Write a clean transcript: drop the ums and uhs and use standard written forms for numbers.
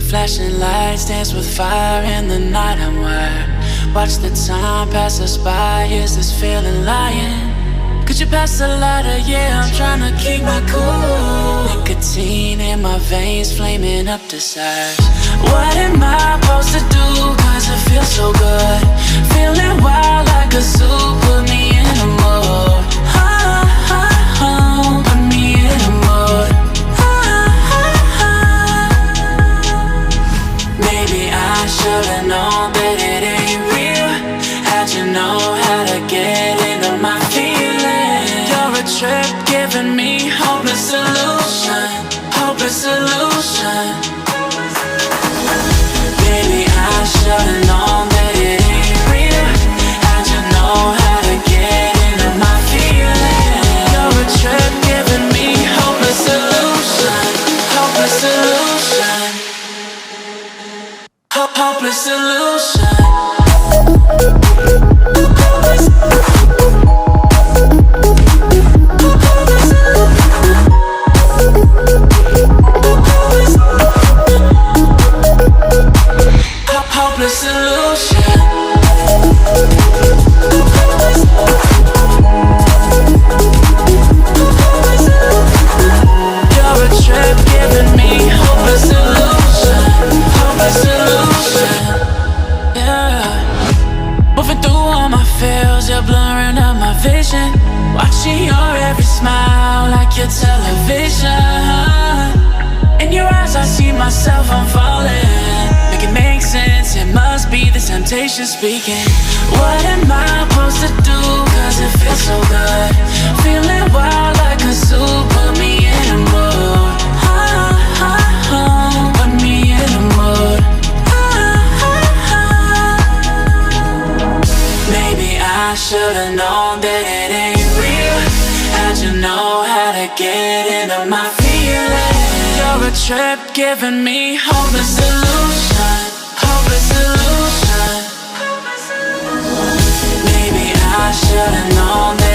Flashing lights dance with fire in the night. I'm wired. Watch the time pass us by. Is this feeling lying? Could you pass the lighter? Yeah, I'm trying to keep my cool. Nicotine in my veins, flaming up desires. What am I supposed to do? Cause it feels so good. Feeling wild like a zoo. Put me in a mood. Put me in a mood. Maybe I should've known that it ain't real. How'd you know how to get into my feelings? You're a trip giving me hopeless solution. Hopeless solution. Maybe I should've known that it ain't real. How'd you know how to get into my feelings? You're a trip giving me hopeless solution. Hopeless solution. Hopeless solution. Hopeless solution. You're a trip giving me hopeless solution. Hopeless solution. Yeah. Moving through all my feels, you're blurring out my vision. Watching your every smile like your television. In your eyes I see myself, I'm falling. Make it make sense, it must be the temptation speaking. What am I supposed to do? Cause it feels so good. Feeling wild like a zoo. Put me in a mood. Put me in a mood. Maybe I should've known that it ain't real. How'd you know how to get into my feelings? You're a trip giving me hopeless solution. Hopeless solution. Maybe I should've known that